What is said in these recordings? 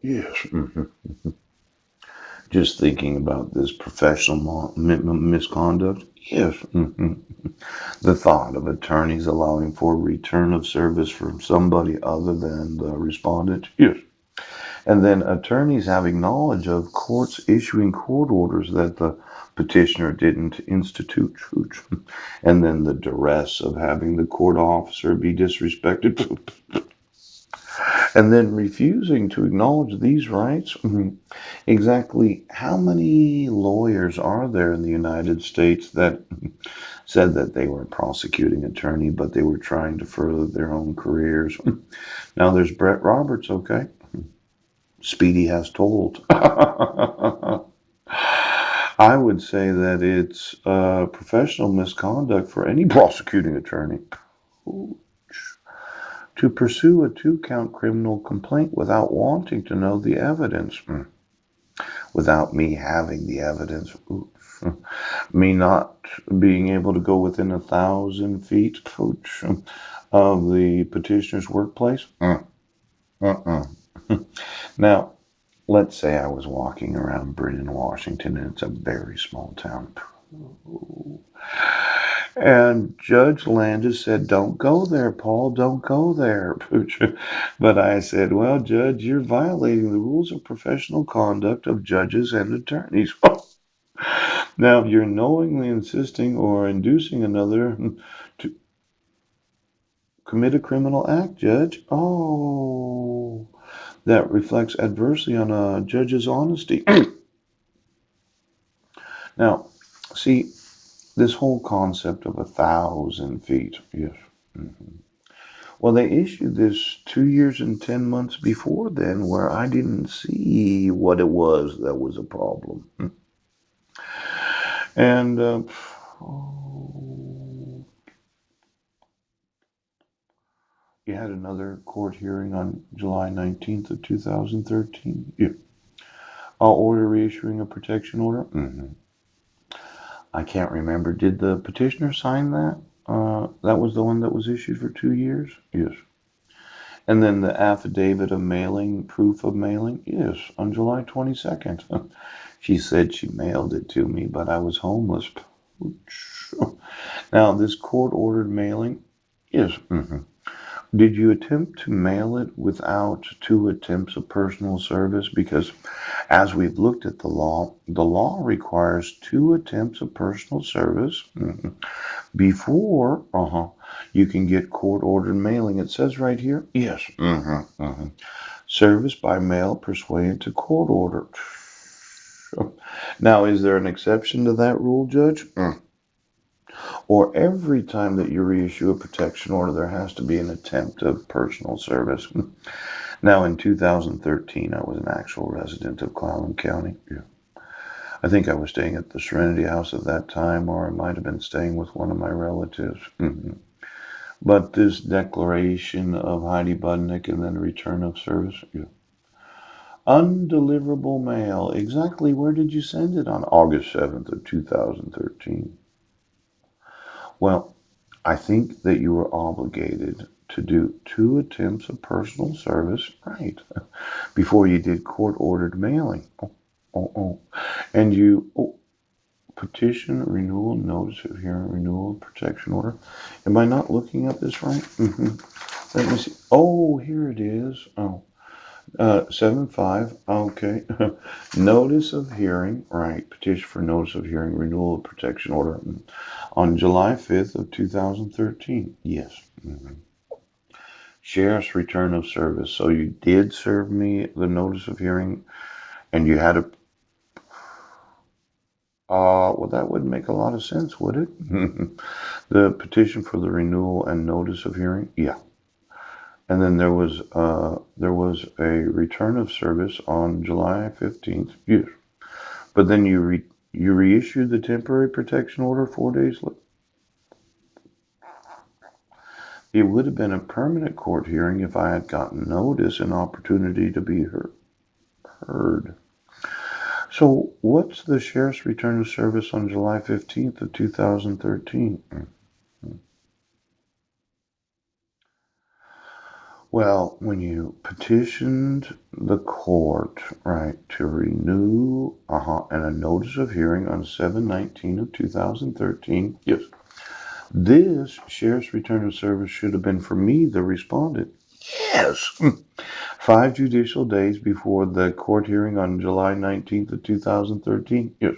Yes. Just thinking about this professional misconduct. Yes. The thought of attorneys allowing for return of service from somebody other than the respondent. Yes. And then attorneys having knowledge of courts issuing court orders that the petitioner didn't institute. And then the duress of having the court officer be disrespected. And then refusing to acknowledge these rights. Exactly how many lawyers are there in the United States that said that they were a prosecuting attorney, but they were trying to further their own careers? Now there's Brett Roberts, okay? Speedy has told. I would say that it's professional misconduct for any prosecuting attorney to pursue a two-count criminal complaint without wanting to know the evidence, without me having the evidence, me not being able to go within 1,000 feet of the petitioner's workplace. Uh-uh. Now, let's say I was walking around Brennan, Washington, and it's a very small town. And Judge Landis said, "Don't go there, Paul, don't go there." But I said, "Well, Judge, you're violating the rules of professional conduct of judges and attorneys." Now, you're knowingly insisting or inducing another to commit a criminal act, Judge. Oh, that reflects adversely on a judge's honesty. Now, see, this whole concept of 1,000 feet, yes. Well, they issued this 2 years and 10 months before then, where I didn't see what it was that was a problem. And oh, you had another court hearing on July 19th of 2013. Yeah. I'll order reissuing a protection order. I can't remember. Did the petitioner sign that? That was the one that was issued for 2 years? Yes. And then the affidavit of mailing, proof of mailing? Yes, on July 22nd. She said she mailed it to me, but I was homeless. Now, this court ordered mailing? Yes. Did you attempt to mail it without 2 attempts of personal service? Because as we've looked at the law requires 2 attempts of personal service before you can get court ordered mailing. It says right here, yes. Service by mail pursuant to court order. Now, is there an exception to that rule, Judge? Or every time that you reissue a protection order, there has to be an attempt of personal service? Now, in 2013, I was an actual resident of Clallam County. Yeah. I think I was staying at the Serenity House at that time, or I might have been staying with one of my relatives. But this declaration of Heidi Budnick and then return of service, yeah. Undeliverable mail. Exactly where did you send it on August 7th of 2013? Well, I think that you were obligated to do 2 attempts of personal service, right, before you did court-ordered mailing. And you petition renewal notice of hearing renewal protection order. Am I not looking at this right? Let me see. Oh, here it is. 7-5. Okay. Notice of hearing. Right. Petition for notice of hearing renewal of protection order on July 5th of 2013. Yes. Sheriff's return of service. So you did serve me the notice of hearing, and you had a. Well, that wouldn't make a lot of sense, would it? The petition for the renewal and notice of hearing. Yeah. And then there was a return of service on July 15th. Yes. But then you reissued the temporary protection order 4 days later. It would have been a permanent court hearing if I had gotten notice and opportunity to be heard. So what's the sheriff's return of service on July 15th of 2013? Well, when you petitioned the court, right, to renew, and a notice of hearing on 7/19 of 2013, yes, this sheriff's return of service should have been for me, the respondent. Yes. 5 judicial days before the court hearing on July 19th of 2013. Yes.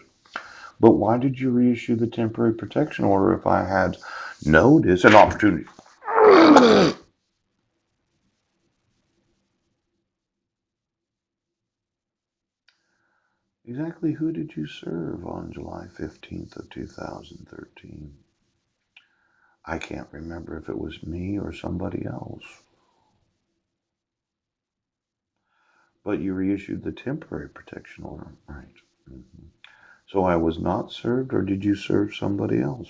But why did you reissue the temporary protection order if I had notice and opportunity? Exactly who did you serve on July 15th of 2013? I can't remember if it was me or somebody else. But you reissued the temporary protection order, right? Mhm. So I was not served, or did you serve somebody else?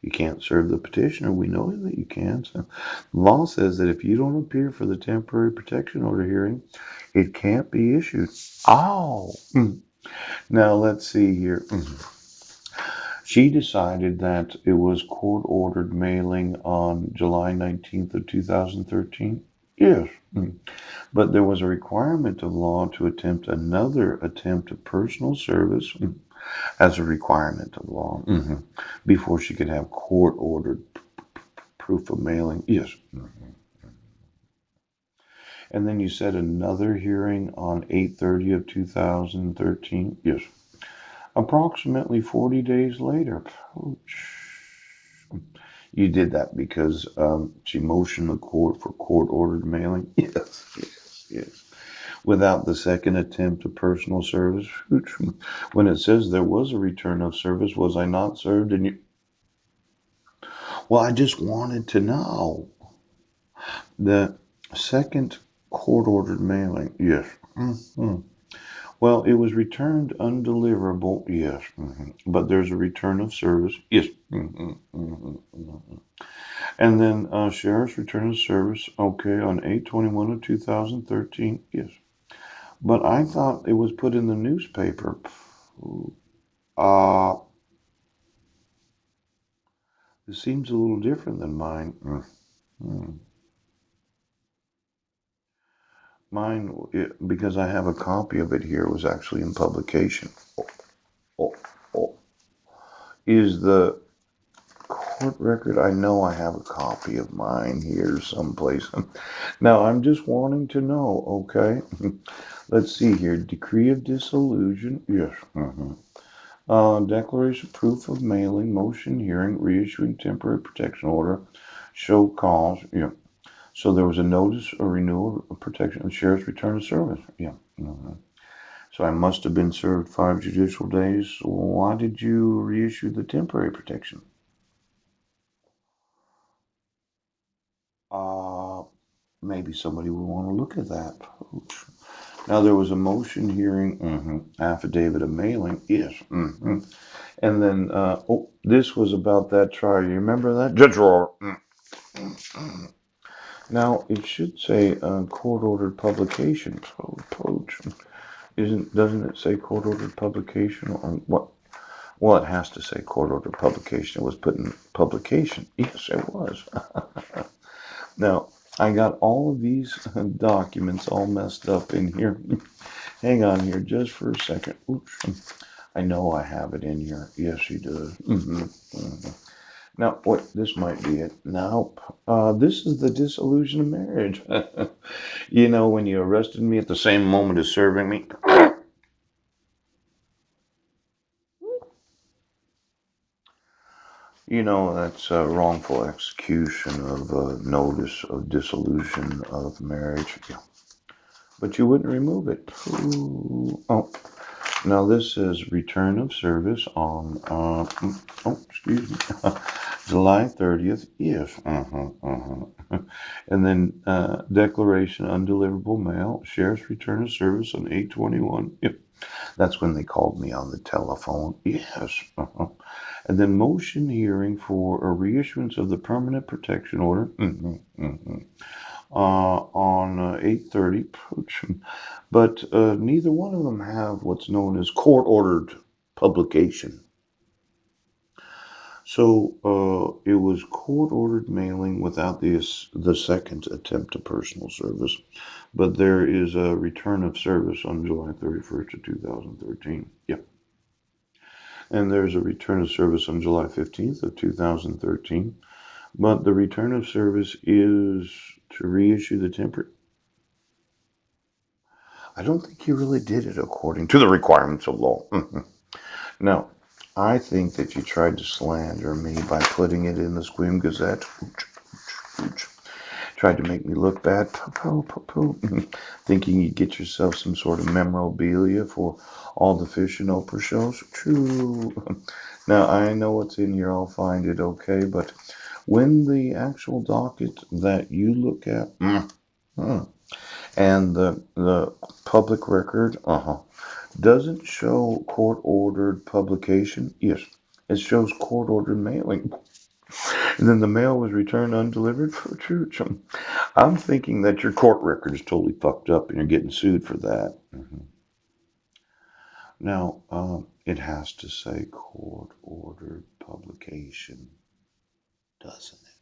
You can't serve the petitioner. We know that you can't. So the law says that if you don't appear for the temporary protection order hearing, it can't be issued. Oh. Now let's see here. She decided that it was court-ordered mailing on July 19th of 2013. Yes. But there was a requirement of law to attempt another attempt at personal service as a requirement of law before she could have court-ordered proof of mailing. Yes. And then you said another hearing on 8/30 of 2013. Yes. Approximately 40 days later. You did that because she motioned the court for court-ordered mailing. Yes, yes, yes. Without the second attempt of personal service. When it says there was a return of service, was I not served? And you, well, I just wanted to know the second court-ordered mailing. Yes. Well, it was returned undeliverable. Yes. But there's a return of service. Yes. And then sheriff's return of service. Okay, on 8/21 of 2013. Yes. But I thought it was put in the newspaper. Uh, it seems a little different than mine. Mine, because I have a copy of it here, was actually in publication. Oh, oh. Is the court record? I know I have a copy of mine here someplace. Now, I'm just wanting to know, okay? Let's see here. Decree of dissolution. Yes. Declaration proof of mailing, motion hearing, reissuing temporary protection order, show cause. Yeah. So there was a notice of renewal of protection and sheriff's return of service. Yeah. So I must have been served 5 judicial days. Why did you reissue the temporary protection? Uh, Maybe somebody would want to look at that. Now there was a motion hearing, affidavit of mailing. Yes. And then, this was about that trial. You remember that? Judge Rohr. Now it should say court-ordered publication. Doesn't it say court-ordered publication or what? Well, it has to say court-ordered publication. It was put in publication. Yes, it was. Now I got all of these documents all messed up in here. Hang on here just for a second. Oops. I know I have it in here. Yes, he does. Now, what? This might be it. Nope. This is the dissolution of marriage. You know, when you arrested me at the same moment as serving me. You know, that's a wrongful execution of a notice of dissolution of marriage. Yeah. But you wouldn't remove it. Ooh. Oh, now this is return of service on, excuse me, July 30th. Yes. And then declaration undeliverable mail, sheriff's return of service on 8/21. Yep. That's when they called me on the telephone. Yes. And then motion hearing for a reissuance of the permanent protection order on 8/30. But neither one of them have what's known as court-ordered publication. So it was court-ordered mailing without the second attempt to personal service, but there is a return of service on July 31st of 2013. Yep. And there's a return of service on July 15th of 2013, but the return of service is to reissue the temporary. I don't think he really did it according to the requirements of law. Now, I think that you tried to slander me by putting it in the Squim Gazette. Tried to make me look bad. Thinking you'd get yourself some sort of memorabilia for all the Fish and Oprah shows. True. Now, I know what's in here. I'll find it okay. But when the actual docket that you look at, and the public record, doesn't show court-ordered publication. Yes, it shows court-ordered mailing. And then the mail was returned undelivered for church. I'm thinking that your court record is totally fucked up and you're getting sued for that. Now, it has to say court-ordered publication, doesn't it?